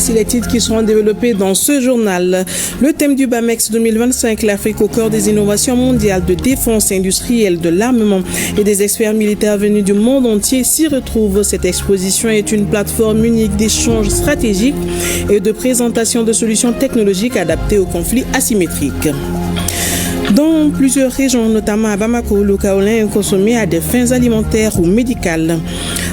Voici les titres qui seront développés dans ce journal. Le thème du BAMEX 2025, l'Afrique au cœur des innovations mondiales de défense industrielle, de l'armement et des experts militaires venus du monde entier s'y retrouvent. Cette exposition est une plateforme unique d'échange stratégique et de présentation de solutions technologiques adaptées aux conflits asymétriques. Dans plusieurs régions, notamment à Bamako, le kaolin est consommé à des fins alimentaires ou médicales.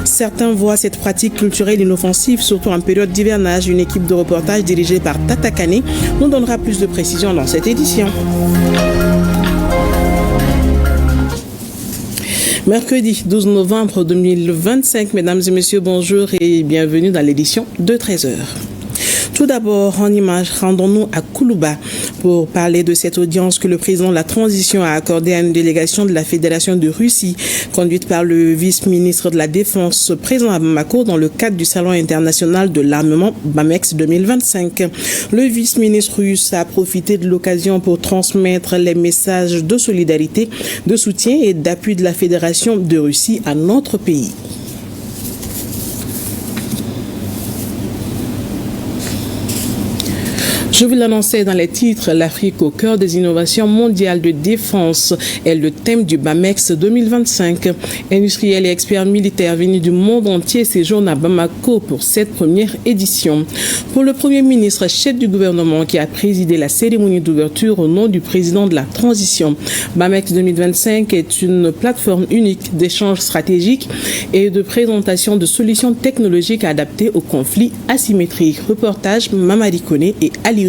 Certains voient cette pratique culturelle inoffensive, surtout en période d'hivernage. Une équipe de reportage dirigée par Tata Kane nous donnera plus de précisions dans cette édition. Mercredi 12 novembre 2025, mesdames et messieurs, bonjour et bienvenue dans l'édition de 13h. Tout d'abord, en images, rendons-nous à Koulouba pour parler de cette audience que le président de la transition a accordée à une délégation de la Fédération de Russie, conduite par le vice-ministre de la Défense présent à Bamako dans le cadre du Salon international de l'armement BAMEX 2025. Le vice-ministre russe a profité de l'occasion pour transmettre les messages de solidarité, de soutien et d'appui de la Fédération de Russie à notre pays. Je vous l'annonçais dans les titres, l'Afrique au cœur des innovations mondiales de défense est le thème du BAMEX 2025. Industriels et experts militaires venus du monde entier séjournent à Bamako pour cette première édition. Pour le Premier ministre, chef du gouvernement qui a présidé la cérémonie d'ouverture au nom du président de la transition, BAMEX 2025 est une plateforme unique d'échange stratégique et de présentation de solutions technologiques adaptées aux conflits asymétriques. Reportage Mamadi Kone et Ali.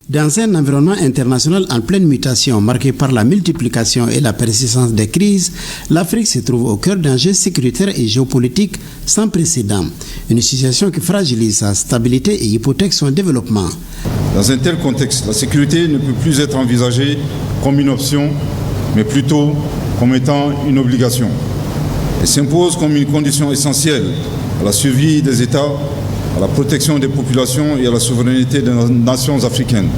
Dans un environnement international en pleine mutation, marqué par la multiplication et la persistance des crises, l'Afrique se trouve au cœur d'enjeux sécuritaires et géopolitiques sans précédent. Une situation qui fragilise sa stabilité et hypothèque son développement. Dans un tel contexte, la sécurité ne peut plus être envisagée comme une option, mais plutôt comme étant une obligation. Elle s'impose comme une condition essentielle à la survie des États, à la protection des populations et à la souveraineté des nations africaines.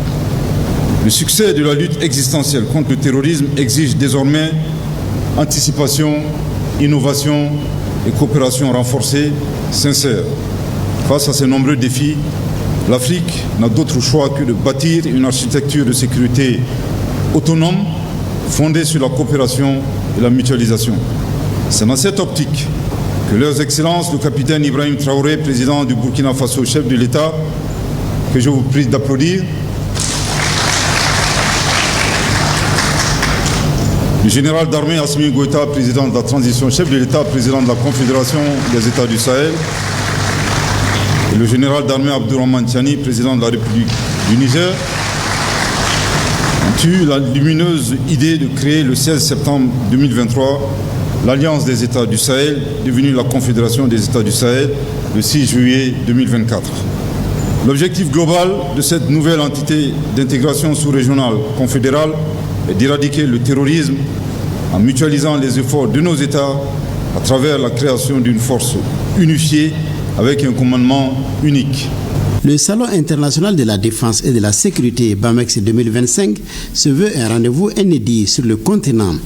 Le succès de la lutte existentielle contre le terrorisme exige désormais anticipation, innovation et coopération renforcée, sincère. Face à ces nombreux défis, l'Afrique n'a d'autre choix que de bâtir une architecture de sécurité autonome, fondée sur la coopération et la mutualisation. C'est dans cette optique que leurs excellences, le capitaine Ibrahim Traoré, président du Burkina Faso, chef de l'État, que je vous prie d'applaudir, le général d'armée Assimi Goïta, président de la transition, chef de l'État, président de la Confédération des États du Sahel, et le général d'armée Abdourahmane Tiani, président de la République du Niger, ont eu la lumineuse idée de créer le 16 septembre 2023 l'Alliance des États du Sahel, devenue la Confédération des États du Sahel, le 6 juillet 2024. L'objectif global de cette nouvelle entité d'intégration sous-régionale confédérale est d'éradiquer le terrorisme en mutualisant les efforts de nos États à travers la création d'une force unifiée avec un commandement unique. Le Salon international de la défense et de la sécurité BAMEX 2025 se veut un rendez-vous inédit sur le continent.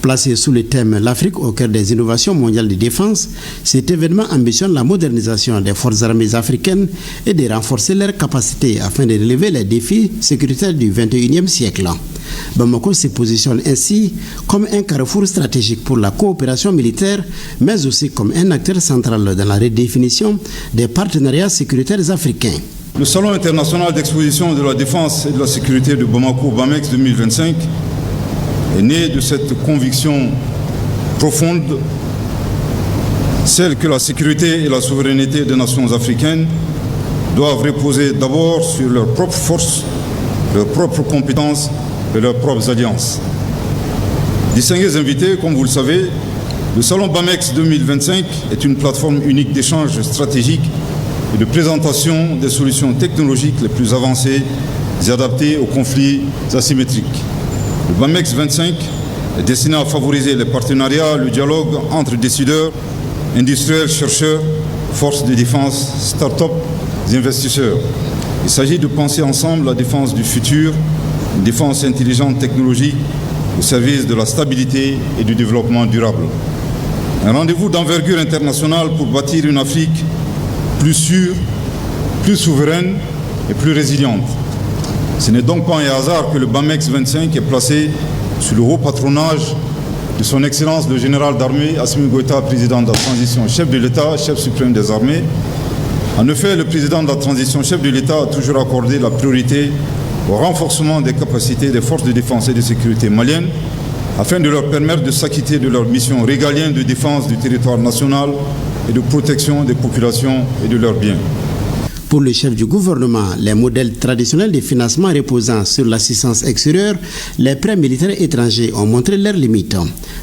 Placé sous le thème « L'Afrique au cœur des innovations mondiales de défense », cet événement ambitionne la modernisation des forces armées africaines et de renforcer leurs capacités afin de relever les défis sécuritaires du XXIe siècle. Bamako se positionne ainsi comme un carrefour stratégique pour la coopération militaire, mais aussi comme un acteur central dans la redéfinition des partenariats sécuritaires africains. Le Salon international d'exposition de la défense et de la sécurité de Bamako, BAMEX 2025, est né de cette conviction profonde, celle que la sécurité et la souveraineté des nations africaines doivent reposer d'abord sur leurs propres forces, leurs propres compétences et leurs propres alliances. Distingués invités, comme vous le savez, le Salon BAMEX 2025 est une plateforme unique d'échange stratégique et de présentation des solutions technologiques les plus avancées et adaptées aux conflits asymétriques. Le BAMEX 25 est destiné à favoriser les partenariats, le dialogue entre décideurs, industriels, chercheurs, forces de défense, start-up et investisseurs. Il s'agit de penser ensemble la défense du futur, une défense intelligente technologique au service de la stabilité et du développement durable. Un rendez-vous d'envergure internationale pour bâtir une Afrique plus sûre, plus souveraine et plus résiliente. Ce n'est donc pas un hasard que le BAMEX 25 est placé sous le haut patronage de son Excellence le général d'armée Assimi Goïta, président de la transition, chef de l'État, chef suprême des armées. En effet, le président de la transition, chef de l'État, a toujours accordé la priorité au renforcement des capacités des forces de défense et de sécurité maliennes afin de leur permettre de s'acquitter de leur mission régalienne de défense du territoire national et de protection des populations et de leurs biens. Pour le chef du gouvernement, les modèles traditionnels de financement reposant sur l'assistance extérieure, les prêts militaires étrangers ont montré leurs limites.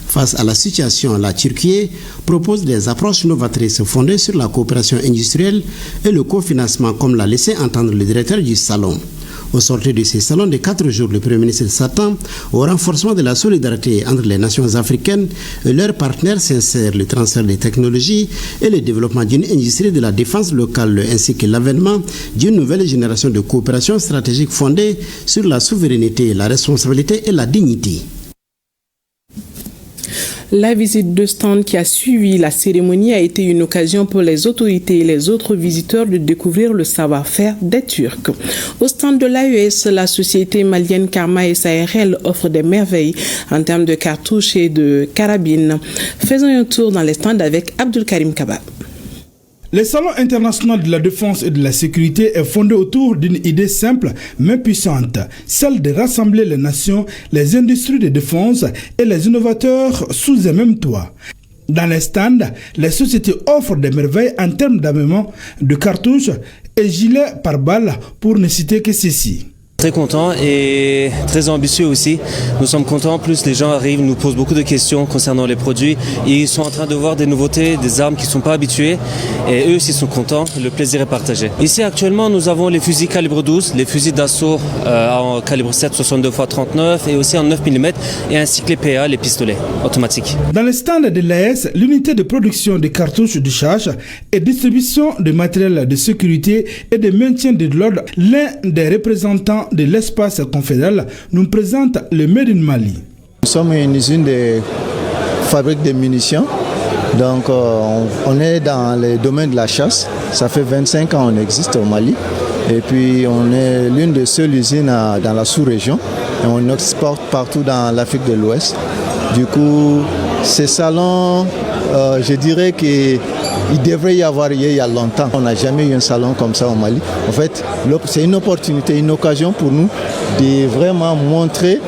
Face à la situation, la Turquie propose des approches novatrices fondées sur la coopération industrielle et le cofinancement, comme l'a laissé entendre le directeur du salon. Au sortir de ces salons de 4 jours, le Premier ministre s'attend au renforcement de la solidarité entre les nations africaines et leurs partenaires sincères, le transfert des technologies et le développement d'une industrie de la défense locale, ainsi que l'avènement d'une nouvelle génération de coopération stratégique fondée sur la souveraineté, la responsabilité et la dignité. La visite de stand qui a suivi la cérémonie a été une occasion pour les autorités et les autres visiteurs de découvrir le savoir-faire des Turcs. Au stand de l'AES, la société malienne Karma SARL offre des merveilles en termes de cartouches et de carabines. Faisons un tour dans les stands avec Abdul Karim Kaba. Le Salon international de la défense et de la sécurité est fondé autour d'une idée simple mais puissante, celle de rassembler les nations, les industries de défense et les innovateurs sous un même toit. Dans les stands, les sociétés offrent des merveilles en termes d'armement, de cartouches et gilets pare-balles pour ne citer que ceci. Très content et très ambitieux aussi. Nous sommes contents, plus les gens arrivent, nous posent beaucoup de questions concernant les produits. Ils sont en train de voir des nouveautés, des armes qu'ils ne sont pas habitués et eux aussi sont contents, le plaisir est partagé. Ici actuellement nous avons les fusils calibre 12, les fusils d'assaut en calibre 7 62 x 39 et aussi en 9 mm et ainsi que les PA, les pistolets automatiques. Dans le stand de l'AES, l'unité de production de cartouches de charge et distribution de matériel de sécurité et de maintien de l'ordre, l'un des représentants de l'espace confédéral nous présente le Made in Mali. Nous sommes une usine de fabrique de munitions. Donc on est dans le domaine de la chasse. Ça fait 25 ans qu'on existe au Mali. Et puis on est l'une des seules usines dans la sous-région. Et on exporte partout dans l'Afrique de l'Ouest. Du coup, ces salons, je dirais qu'il devrait y avoir il y a longtemps. On n'a jamais eu un salon comme ça au Mali. En fait, c'est une opportunité, une occasion pour nous de vraiment montrer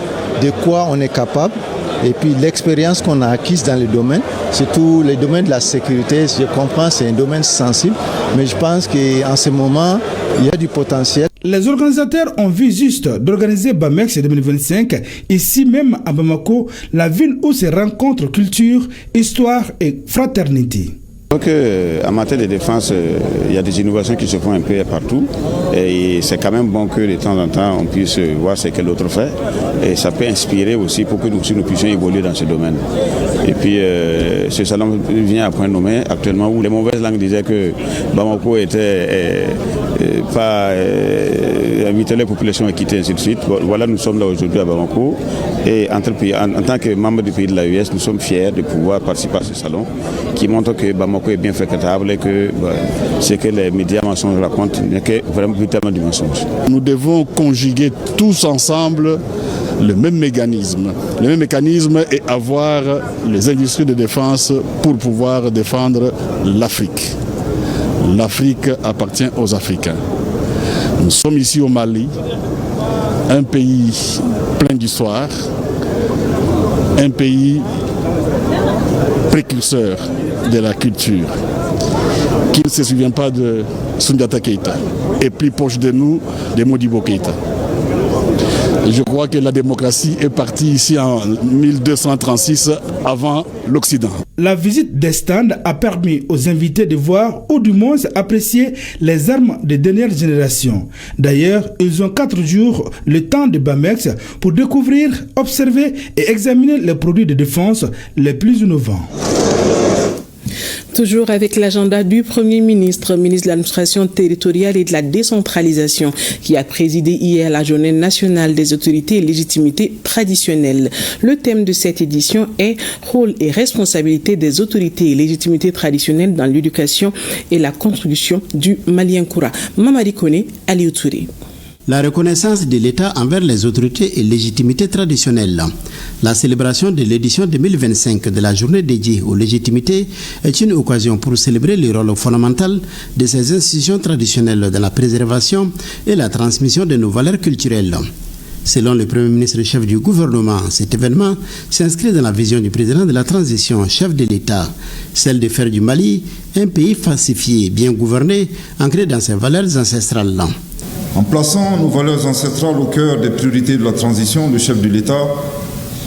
de quoi on est capable. Et puis l'expérience qu'on a acquise dans le domaine, surtout le domaine de la sécurité, je comprends, c'est un domaine sensible, mais je pense qu'en ce moment, il y a du potentiel. Les organisateurs ont vu juste d'organiser BAMEX 2025, ici même à Bamako, la ville où se rencontrent culture, histoire et fraternité. Donc, en matière de défense, il y a des innovations qui se font un peu partout et c'est quand même bon que de temps en temps on puisse voir ce que l'autre fait et ça peut inspirer aussi pour que nous puissions évoluer dans ce domaine. Et puis ce salon vient à point nommé actuellement où les mauvaises langues disaient que Bamako était pas inviter les populations à quitter ainsi de suite. Voilà, nous sommes là aujourd'hui à Bamako et en tant que membre du pays de l'AES, nous sommes fiers de pouvoir participer à ce salon qui montre que Bamako est bien fréquentable et que ce que les médias mensonges racontent n'est que vraiment plus tellement du mensonge. Nous devons conjuguer tous ensemble le même mécanisme. Le même mécanisme est avoir les industries de défense pour pouvoir défendre l'Afrique. L'Afrique appartient aux Africains. Nous sommes ici au Mali, un pays plein d'histoire, un pays précurseur de la culture, qui ne se souvient pas de Soundiata Keïta, et plus proche de nous, de Modibo Keïta. Je crois que la démocratie est partie ici en 1236 avant l'Occident. La visite des stands a permis aux invités de voir ou du moins apprécier les armes de dernière génération. D'ailleurs, ils ont 4 jours le temps de BAMEX pour découvrir, observer et examiner les produits de défense les plus innovants. Toujours avec l'agenda du Premier ministre, ministre de l'administration territoriale et de la décentralisation, qui a présidé hier la journée nationale des autorités et légitimités traditionnelles. Le thème de cette édition est « Rôle et responsabilité des autorités et légitimités traditionnelles dans l'éducation et la construction du Malienkoura ». Mamadi Kone, Aliou Touré. La reconnaissance de l'État envers les autorités et légitimités traditionnelles. La célébration de l'édition 2025 de la journée dédiée aux légitimités est une occasion pour célébrer le rôle fondamental de ces institutions traditionnelles dans la préservation et la transmission de nos valeurs culturelles. Selon le Premier ministre chef du gouvernement, cet événement s'inscrit dans la vision du président de la transition, chef de l'État, celle de faire du Mali un pays pacifié, bien gouverné, ancré dans ses valeurs ancestrales. En plaçant nos valeurs ancestrales au cœur des priorités de la transition, le chef de l'État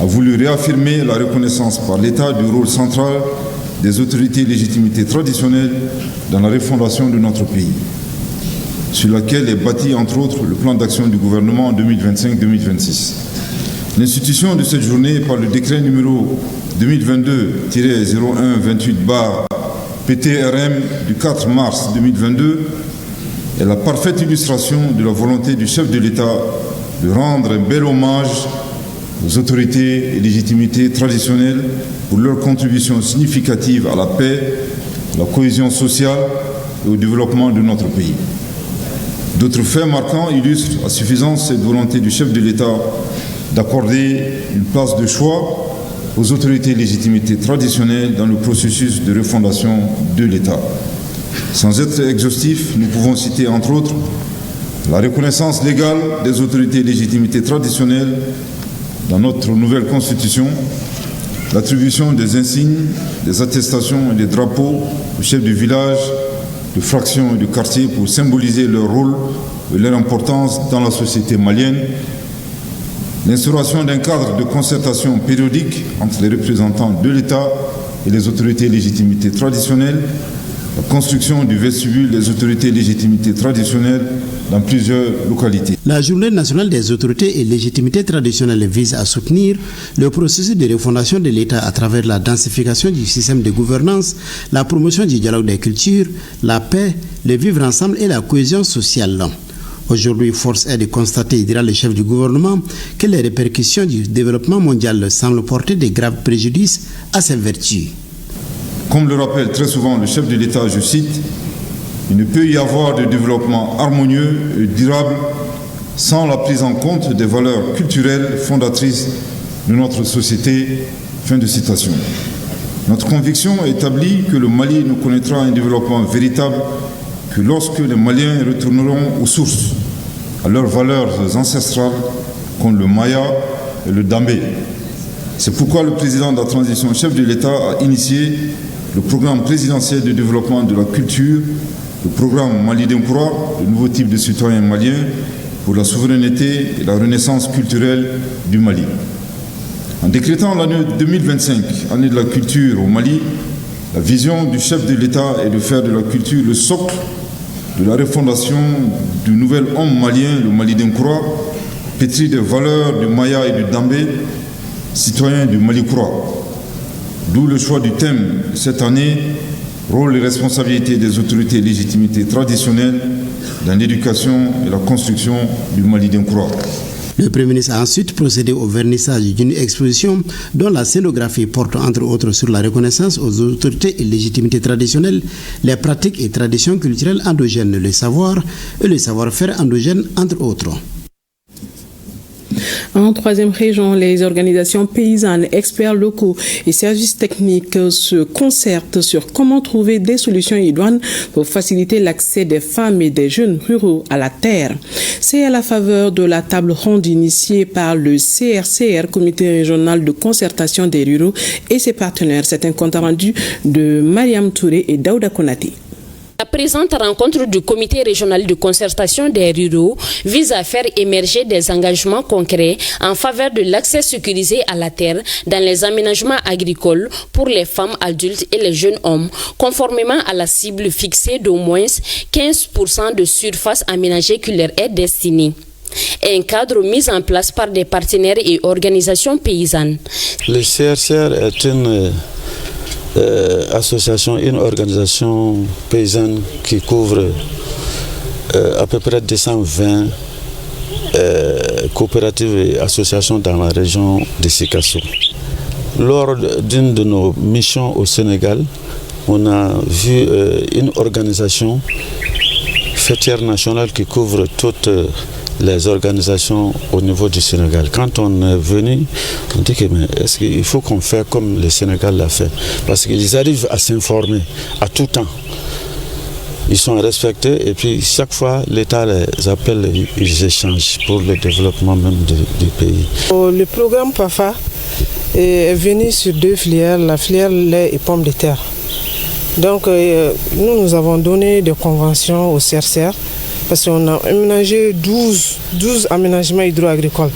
a voulu réaffirmer la reconnaissance par l'État du rôle central des autorités et légitimités traditionnelles dans la refondation de notre pays, sur laquelle est bâti entre autres le plan d'action du gouvernement en 2025-2026. L'institution de cette journée par le décret numéro 2022-0128/PTRM du 4 mars 2022 est la parfaite illustration de la volonté du chef de l'État de rendre un bel hommage aux autorités et légitimités traditionnelles pour leur contribution significative à la paix, à la cohésion sociale et au développement de notre pays. D'autres faits marquants illustrent à suffisance cette volonté du chef de l'État d'accorder une place de choix aux autorités et légitimités traditionnelles dans le processus de refondation de l'État. Sans être exhaustif, nous pouvons citer entre autres la reconnaissance légale des autorités et légitimités traditionnelles dans notre nouvelle constitution, l'attribution des insignes, des attestations et des drapeaux aux chefs de village, de fractions et de quartiers pour symboliser leur rôle et leur importance dans la société malienne, l'instauration d'un cadre de concertation périodique entre les représentants de l'État et les autorités et légitimités traditionnelles, la construction du vestibule des autorités et légitimités traditionnelles dans plusieurs localités. La Journée nationale des autorités et légitimités traditionnelles vise à soutenir le processus de refondation de l'État à travers la densification du système de gouvernance, la promotion du dialogue des cultures, la paix, le vivre ensemble et la cohésion sociale. Aujourd'hui, force est de constater, dira le chef du gouvernement, que les répercussions du développement mondial semblent porter de graves préjudices à ses vertus. Comme le rappelle très souvent le chef de l'État, je cite, « Il ne peut y avoir de développement harmonieux et durable sans la prise en compte des valeurs culturelles fondatrices de notre société. » Fin de citation. Notre conviction établit que le Mali ne connaîtra un développement véritable que lorsque les Maliens retourneront aux sources, à leurs valeurs ancestrales comme le Maya et le Dambé. C'est pourquoi le président de la transition, chef de l'État, a initié le programme présidentiel de développement de la culture, le programme Mali d'Emploi, le nouveau type de citoyen malien pour la souveraineté et la renaissance culturelle du Mali. En décrétant l'année 2025, année de la culture au Mali, la vision du chef de l'État est de faire de la culture le socle de la refondation du nouvel homme malien, le Mali d'Emploi, pétri des valeurs du Maya et du Dambé, citoyen du Mali-Koura. D'où le choix du thème de cette année, rôle et responsabilité des autorités et légitimités traditionnelles dans l'éducation et la construction du Mali d'Emploi. Le Premier ministre a ensuite procédé au vernissage d'une exposition dont la scénographie porte entre autres sur la reconnaissance aux autorités et légitimités traditionnelles, les pratiques et traditions culturelles endogènes, le savoir et le savoir-faire endogène entre autres. En troisième région, les organisations paysannes, experts locaux et services techniques se concertent sur comment trouver des solutions idoines pour faciliter l'accès des femmes et des jeunes ruraux à la terre. C'est à la faveur de la table ronde initiée par le CRCR, Comité régional de concertation des ruraux, et ses partenaires. C'est un compte rendu de Mariam Touré et Daouda Konate. La présente rencontre du comité régional de concertation des ruraux vise à faire émerger des engagements concrets en faveur de l'accès sécurisé à la terre dans les aménagements agricoles pour les femmes adultes et les jeunes hommes, conformément à la cible fixée d'au moins 15% de surface aménagée qui leur est destinée. Un cadre mis en place par des partenaires et organisations paysannes. Le CRCR est une association, une organisation paysanne qui couvre à peu près 220 coopératives et associations dans la région de Sikasso. Lors d'une de nos missions au Sénégal, on a vu une organisation fêtière nationale qui couvre toutes les organisations au niveau du Sénégal. Quand on est venu, on dit que est-ce qu'il faut qu'on fasse comme le Sénégal l'a fait? Parce qu'ils arrivent à s'informer à tout temps. Ils sont respectés et puis chaque fois l'État les appelle, ils échangent pour le développement même du pays. Le programme PAFA est venu sur 2 filières, la filière lait et pommes de terre. Donc nous avons donné des conventions au CRCR parce qu'on a aménagé 12 aménagements hydro-agricoles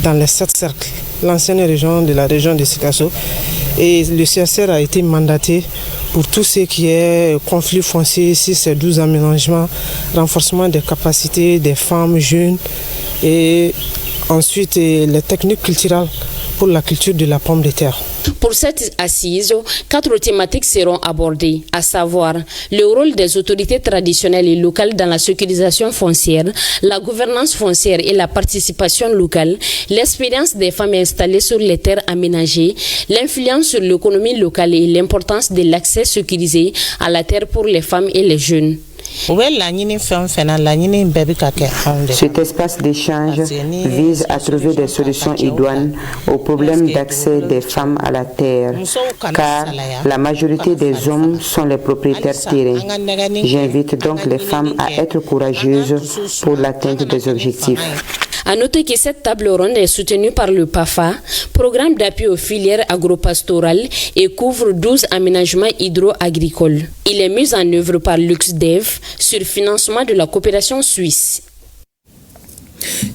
dans les 7 cercles, l'ancienne région de la région de Sikasso. Et le CRCR a été mandaté pour tout ce qui est conflit foncier sur ces 12 aménagements, renforcement des capacités des femmes jeunes et ensuite les techniques culturelles pour la culture de la pomme de terre. Pour cette assise, 4 thématiques seront abordées, à savoir le rôle des autorités traditionnelles et locales dans la sécurisation foncière, la gouvernance foncière et la participation locale, l'expérience des femmes installées sur les terres aménagées, l'influence sur l'économie locale et l'importance de l'accès sécurisé à la terre pour les femmes et les jeunes. Cet espace d'échange vise à trouver des solutions idoines au problème d'accès des femmes à la terre, car la majorité des hommes sont les propriétaires terriens. J'invite donc les femmes à être courageuses pour l'atteinte des objectifs. À noter que cette table ronde est soutenue par le PAFA, programme d'appui aux filières agropastorales, et couvre 12 aménagements hydro-agricoles. Il est mis en œuvre par LuxDev sur financement de la coopération suisse.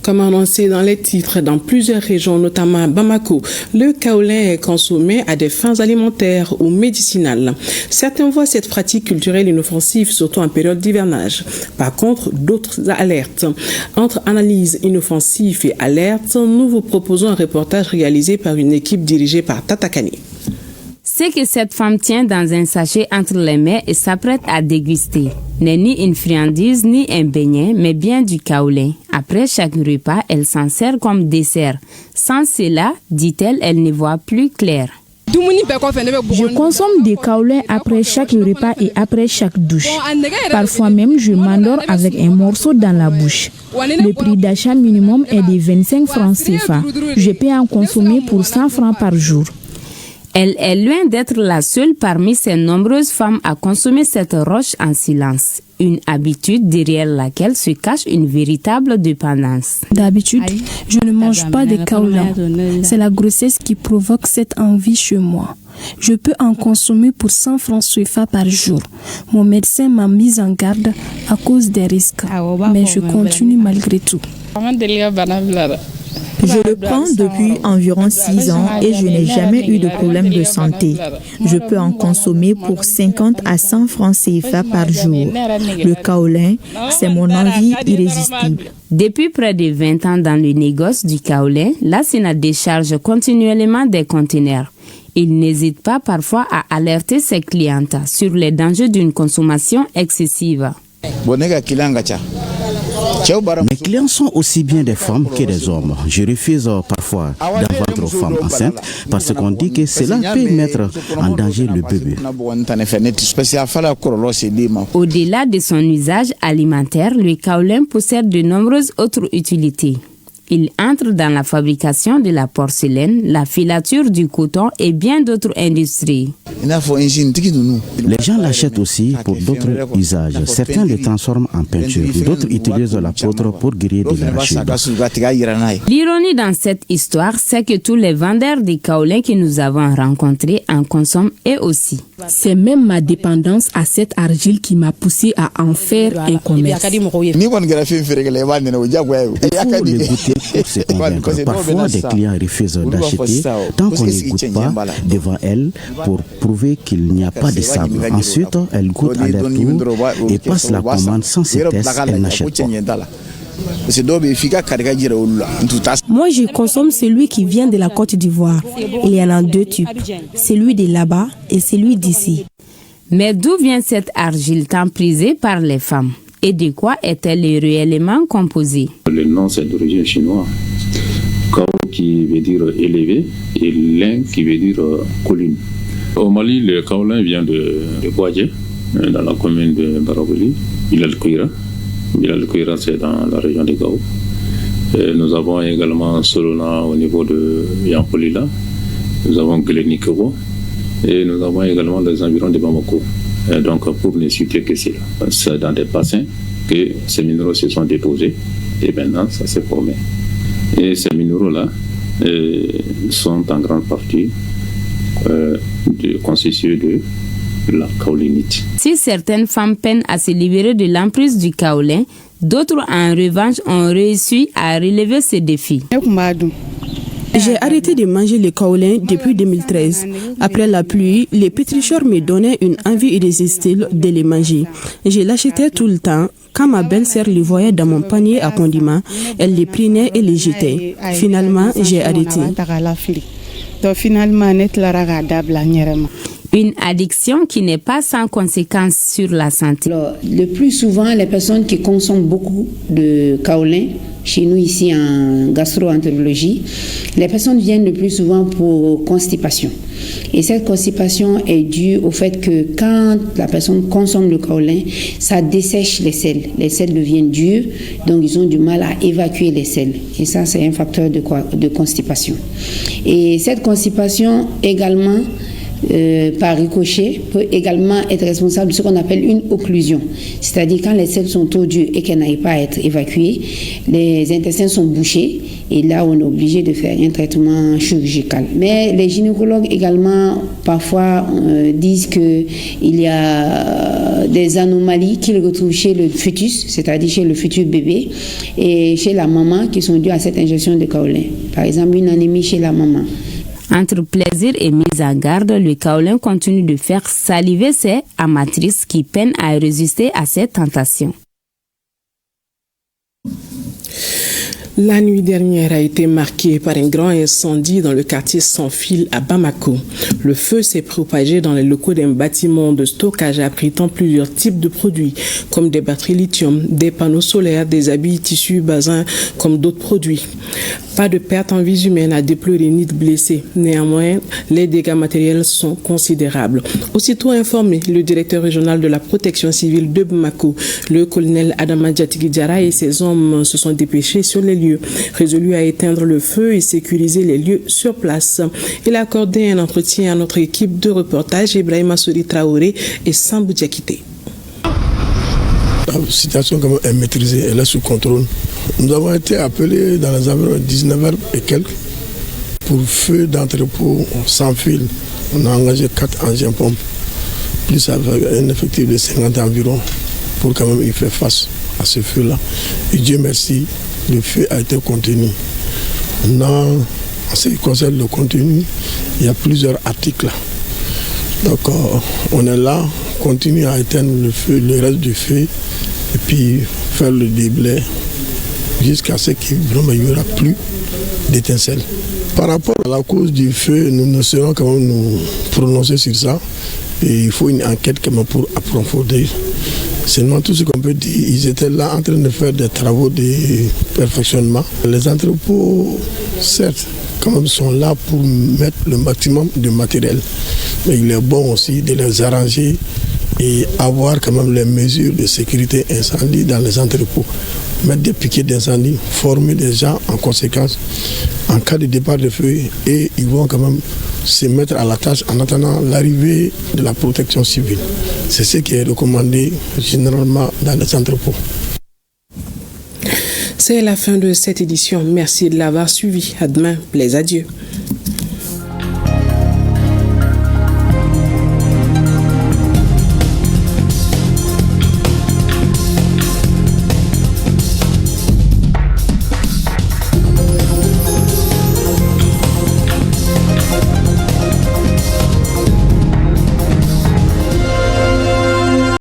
Comme annoncé dans les titres, dans plusieurs régions, notamment à Bamako, le kaolin est consommé à des fins alimentaires ou médicinales. Certains voient cette pratique culturelle inoffensive, surtout en période d'hivernage. Par contre, d'autres alertent. Entre analyse inoffensive et alerte, nous vous proposons un reportage réalisé par une équipe dirigée par Tatakani. Ce que cette femme tient dans un sachet entre les mains et s'apprête à déguster n'est ni une friandise ni un beignet, mais bien du kaolin. Après chaque repas, elle s'en sert comme dessert. Sans cela, dit-elle, elle ne voit plus clair. Je consomme des kaolins après chaque repas et après chaque douche. Parfois même, je m'endors avec un morceau dans la bouche. Le prix d'achat minimum est de 25 francs CFA. Je peux en consommer pour 100 francs par jour. Elle est loin d'être la seule parmi ces nombreuses femmes à consommer cette roche en silence. Une habitude derrière laquelle se cache une véritable dépendance. D'habitude, je ne mange pas de kaolin. C'est la grossesse qui provoque cette envie chez moi. Je peux en consommer pour 100 francs CFA par jour. Mon médecin m'a mise en garde à cause des risques, mais je continue malgré tout. Je le prends depuis environ 6 ans et je n'ai jamais eu de problème de santé. Je peux en consommer pour 50 à 100 francs CFA par jour. Le kaolin, c'est mon envie irrésistible. Depuis près de 20 ans dans le négoce du kaolin, l'ASINA décharge continuellement des conteneurs. Il n'hésite pas parfois à alerter ses clientes sur les dangers d'une consommation excessive. Mes clients sont aussi bien des femmes que des hommes. Je refuse parfois d'en vendre aux femmes enceintes parce qu'on dit que cela peut mettre en danger le bébé. Au-delà de son usage alimentaire, le kaolin possède de nombreuses autres utilités. Il entre dans la fabrication de la porcelaine, la filature du coton et bien d'autres industries. Les gens l'achètent aussi pour d'autres usages. Certains le transforment en peinture. D'autres utilisent la poudre pour griller de l'arachide. L'ironie dans cette histoire, c'est que tous les vendeurs de kaolin que nous avons rencontrés en consomment eux aussi. C'est même ma dépendance à cette argile qui m'a poussé à en faire un commerce. Il faut le goûter pour se convaincre. Parfois, des clients refusent d'acheter tant qu'on ne goûte pas devant elles pour prouver qu'il n'y a pas de sable. Ensuite, elles goûtent à leur tour et passent la commande sans ces tests, elles n'achètent pas. Moi, je consomme celui qui vient de la Côte d'Ivoire. Il y en a 2 types, celui de là-bas et celui d'ici. Mais d'où vient cette argile tant prisée par les femmes? Et de quoi est-elle réellement composée? Le nom, c'est d'origine chinoise. Kao qui veut dire élevé et lin qui veut dire colline. Au Mali, le kaolin vient de Boadje, dans la commune de Baraboli. Bilal-Kouira, c'est dans la région de Gao. Nous avons également Solona au niveau de Yampolila. Nous avons Guélénikebo. Et nous avons également les environs de Bamako. Donc, pour ne citer que c'est dans des bassins que ces minéraux se sont déposés. Et maintenant, ça s'est formé. Et ces minéraux-là sont en grande partie constitués de la kaolinite. Si certaines femmes peinent à se libérer de l'emprise du kaolin, d'autres en revanche ont réussi à relever ces défis. J'ai arrêté de manger le kaolin depuis 2013. Après la pluie, les pétricheurs me donnaient une envie irrésistible de les manger. Je l'achetais tout le temps. Quand ma belle-sœur les voyait dans mon panier à condiments, elle les prenait et les jetait. Finalement, j'ai arrêté. Une addiction qui n'est pas sans conséquences sur la santé. Alors, le plus souvent, les personnes qui consomment beaucoup de kaolin, chez nous ici en gastro-entérologie, les personnes viennent le plus souvent pour constipation. Et cette constipation est due au fait que quand la personne consomme le kaolin, ça dessèche les selles. Les selles deviennent dures, donc ils ont du mal à évacuer les selles. Et ça, c'est un facteur de constipation. Et cette constipation également, par ricochet, peut également être responsable de ce qu'on appelle une occlusion. C'est-à-dire quand les selles sont trop dures et qu'elles n'arrivent pas à être évacuées, les intestins sont bouchés et là on est obligé de faire un traitement chirurgical. Mais les gynécologues également parfois disent qu'il y a des anomalies qu'ils retrouvent chez le fœtus, c'est-à-dire chez le futur bébé et chez la maman qui sont dues à cette injection de kaolin. Par exemple, une anémie chez la maman. Entre plaisir et mise en garde, le kaolin continue de faire saliver ses amatrices qui peinent à résister à ces tentations. La nuit dernière a été marquée par un grand incendie dans le quartier Sans Fil à Bamako. Le feu s'est propagé dans les locaux d'un bâtiment de stockage abritant plusieurs types de produits, comme des batteries lithium, des panneaux solaires, des habits tissus basins, comme d'autres produits. Pas de perte en vies humaines à déplorer ni de blessés. Néanmoins, les dégâts matériels sont considérables. Aussitôt informé, le directeur régional de la protection civile de Bamako, le colonel Adama Diatigui-Diarra et ses hommes se sont dépêchés sur les lieux, résolu à éteindre le feu et sécuriser les lieux sur place. Il a accordé un entretien à notre équipe de reportage Ibrahima Souri Traoré et Sambou Diakité. La situation est maîtrisée, elle est sous contrôle. Nous avons été appelés dans les environs 19h et quelques pour feu d'entrepôt sans fil. On a engagé 4 engins pompes, plus avec un effectif de 50 environ pour quand même y faire face à ce feu-là. Et Dieu merci, le feu a été contenu. En ce qui concerne le contenu, il y a plusieurs articles. Donc on est là, continue à éteindre le feu, le reste du feu, et puis faire le déblai jusqu'à ce qu'il n'y aura plus d'étincelles. Par rapport à la cause du feu, nous ne saurons quand même nous prononcer sur ça. Et il faut une enquête quand même pour approfondir. Seulement tout ce qu'on peut dire, ils étaient là en train de faire des travaux de perfectionnement. Les entrepôts, certes, quand même sont là pour mettre le maximum de matériel. Mais il est bon aussi de les arranger et avoir quand même les mesures de sécurité incendie dans les entrepôts. Mettre des piquets d'incendie, former des gens en conséquence en cas de départ de feu et ils vont quand même se mettre à la tâche en attendant l'arrivée de la protection civile. C'est ce qui est recommandé généralement dans les entrepôts. C'est la fin de cette édition. Merci de l'avoir suivi. À demain. Plaise à Dieu.